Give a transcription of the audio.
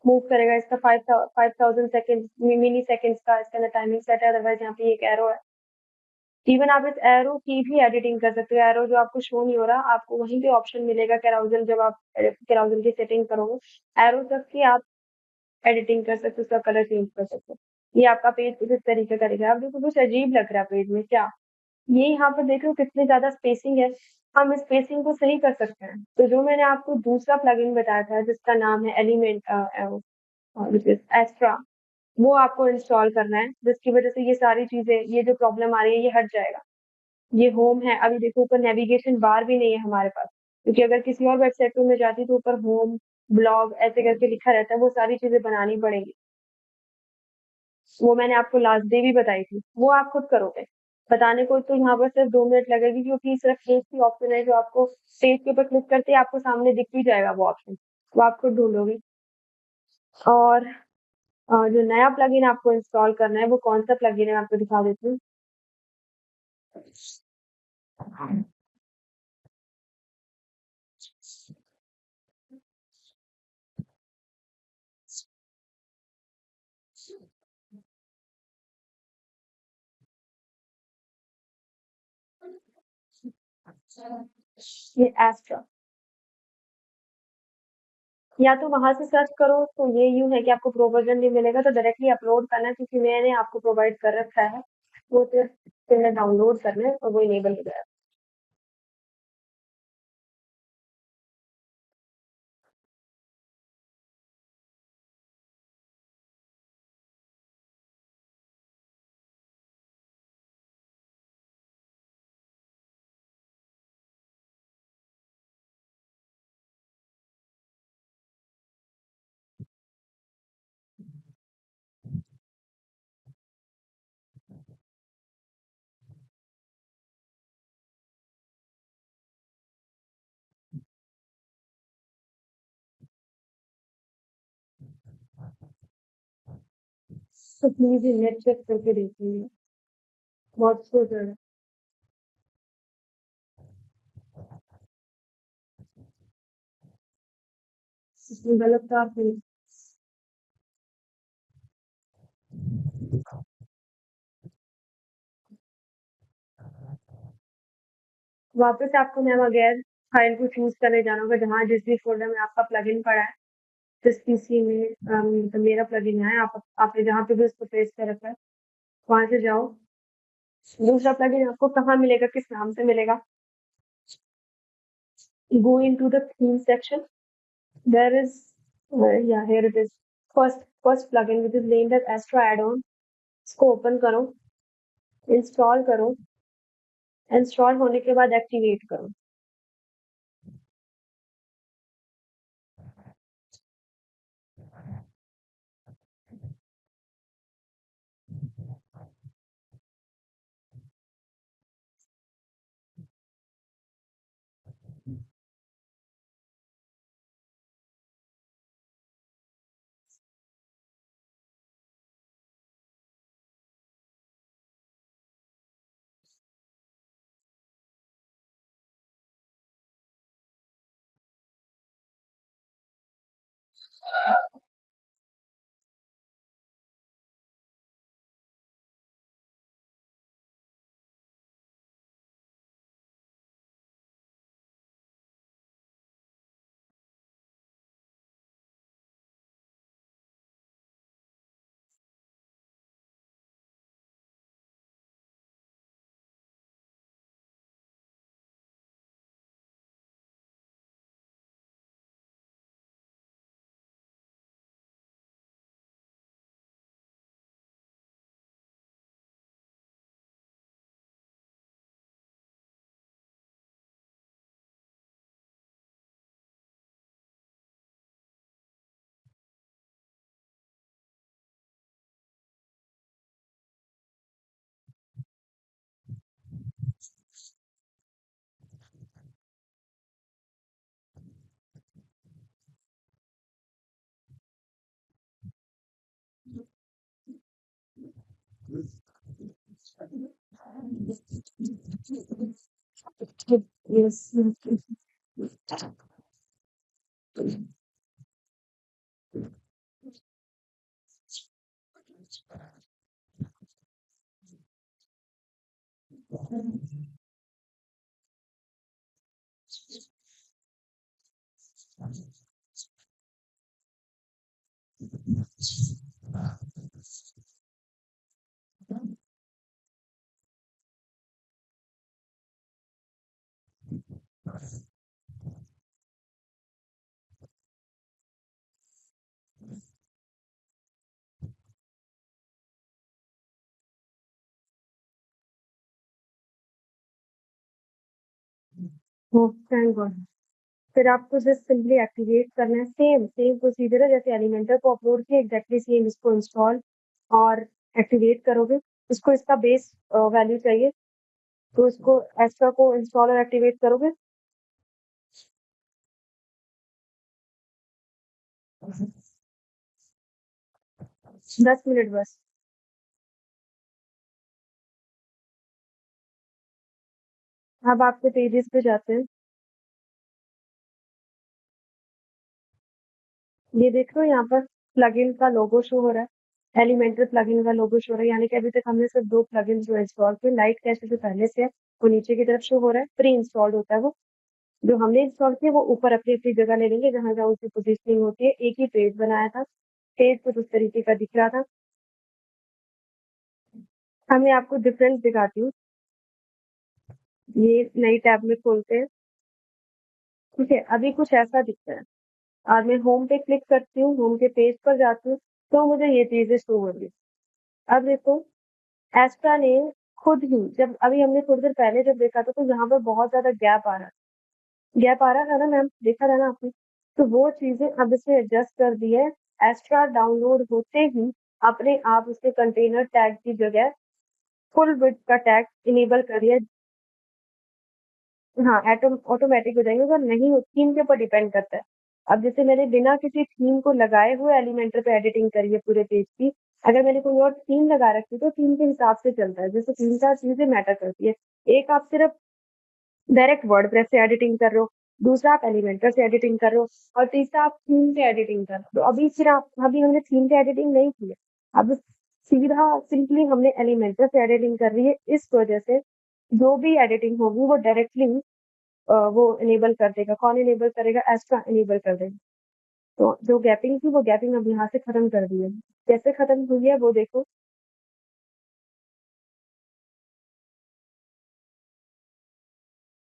Move करेगा इसका 5000 second मिली seconds का इसका टाइमिंग सेट है। अदरवाइज यहाँ पे एक एरो है। इवन आप इस एरो की भी एडिटिंग कर सकते हो। एरो जो आपको शो नहीं हो रहा, आपको वहीं पे ऑप्शन मिलेगा कैराउजल, जब आप कैराउजल की सेटिंग करोगे एरो तक की आप एडिटिंग कर सकते हो, उसका कलर चेंज कर सकते हो। ये आपका पेज कुछ इस तरीके का दिख रहा है। अब देखो कुछ अजीब लग रहा है पेज में क्या, ये यहाँ पर देख लो कितनी ज्यादा स्पेसिंग है। हम स्पेसिंग को सही कर सकते हैं। तो जो मैंने आपको दूसरा प्लगइन बताया था जिसका नाम है एलिमेंट एस्ट्रा, वो आपको इंस्टॉल करना है, जिसकी वजह से ये सारी चीजें, ये जो प्रॉब्लम आ रही है ये हट जाएगा। ये होम है। अभी देखो ऊपर नेविगेशन बार भी नहीं है हमारे पास, क्योंकि अगर किसी और वेबसाइट पे मैं जाती तो ऊपर होम ब्लॉग ऐसे करके लिखा रहता है, वो सारी चीजें बनानी पड़ेंगी। वो मैंने आपको लास्ट डे भी बताई थी, वो आप खुद करोगे। बताने को तो यहाँ पर सिर्फ 2 मिनट लगेगी, क्योंकि सिर्फ एक ही ऑप्शन है जो आपको पेज के ऊपर क्लिक करते ही आपको सामने दिख भी जाएगा वो ऑप्शन, वो आप खुद ढूंढोगे। और जो नया प्लगइन आपको इंस्टॉल करना है वो कौन सा प्लगइन है, मैं आपको दिखा देती हूँ। ये एस्ट्रा, या तो वहां से सर्च करो। तो ये यूं है कि आपको प्रो वर्जन नहीं मिलेगा, तो डायरेक्टली अपलोड करना है, क्योंकि मैंने आपको प्रोवाइड कर रखा है। वो सिर्फ डाउनलोड करना है और वो इनेबल हो जाएगा। तो प्लीज ये नेट चेक करके देखिए, बहुत स्लो चल रहा है। इसमें गलत था फिर। वापस आपको मैम अगेन फाइल को चूज करने जाना होगा, जहाँ जिस भी फोल्डर में आपका प्लगइन पड़ा है। जिस पीसी में तो मेरा प्लगइन है, आप आपने जहाँ पे भी उसको पेस्ट कर रखा है वहां से जाओ। दूसरा प्लगइन आपको कहाँ मिलेगा, किस नाम से मिलेगा? Go into the theme section. There is, yeah, here it is. First plugin which is named as Astra add-on. इसको ओपन करो, इंस्टॉल करो। इंस्टॉल होने के बाद एक्टिवेट करो। Yes. ओह! Thank God. फिर आपको जस्ट सिंपली एक्टिवेट करना है, सेम सेम प्रोसीजर है जैसे एलिमेंटर को अपलोड किया, एग्ज़ैक्टली सेम इसको इंस्टॉल और एक्टिवेट करोगे। इसको इसका बेस वैल्यू चाहिए, तो इसको एस्ट्रा को इंस्टॉल और एक्टिवेट करोगे। 10 मिनट बस। अब आपके पेजेस पे जाते हैं। ये देख रहे हो यहाँ पर प्लगइन का लोगो शो हो रहा है, एलिमेंटर प्लगइन का लोगो शो हो रहा है, यानी कि अभी तक हमने सिर्फ 2 प्लगइन्स जो इंस्टॉल किए। लाइट कैशे जो पहले से है, वो नीचे की तरफ शो हो रहा है, प्री इंस्टॉल्ड होता है वो। जो हमने इंस्टॉल किए वो ऊपर अपनी-अपनी जगह ले लेंगे, जहाँ-जहाँ उसकी पोजीशनिंग होती है। एक ही पेज बनाया था, पेज कुछ उस तरीके का दिख रहा था। अब मैं आपको डिफरेंस दिखाती हूँ। ये नई टैब में खोलते हैं, ठीक है? अभी कुछ ऐसा दिखता है और मैं होम पे क्लिक करती हूँ, होम के पेज पर जाती हूँ, तो मुझे ये चीज़ें शो हो रही हैं। अब देखो एस्ट्रा ने खुद ही जब अभी हमने थोड़ी देर पहले जब देखा था, तो यहाँ पर बहुत ज़्यादा गैप आ रहा था ना मैम, देखा था ना आपने? तो वो चीज़ें अब इसने एडजस्ट कर दी है। एस्ट्रा डाउनलोड होते ही अपने आप उसके कंटेनर टैग की जगह फुल विड्थ का टैग इनेबल कर दिया। हाँ, ऑटोमैटिक हो जाएँगे, अगर नहीं हो थीम के ऊपर डिपेंड करता है। अब जैसे मैंने बिना किसी थीम को लगाए हुए एलिमेंटर पे एडिटिंग करी है पूरे पेज की। अगर मैंने कोई और थीम लगा रखी है, तो थीम के हिसाब से चलता है। जैसे 3-4 चीज़ें मैटर करती है। एक आप सिर्फ़ डायरेक्ट वर्डप्रेस से एडिटिंग कर रहे हो, दूसरा आप एलिमेंटर से एडिटिंग कर रहे हो और तीसरा आप थीम से एडिटिंग कर रहे हो। तो अभी हमने थीम से एडिटिंग नहीं की है। अब सीधा सिंपली हमने एलिमेंटर से एडिटिंग कर रही है। इस वजह से जो भी एडिटिंग होगी वो डायरेक्टली वो इनेबल कर देगा। कौन इनेबल करेगा? एस्ट्रा इनेबल कर देगा। तो जो गैपिंग थी वो गैपिंग अब यहाँ से खत्म कर दी है। कैसे खत्म हुई है वो देखो।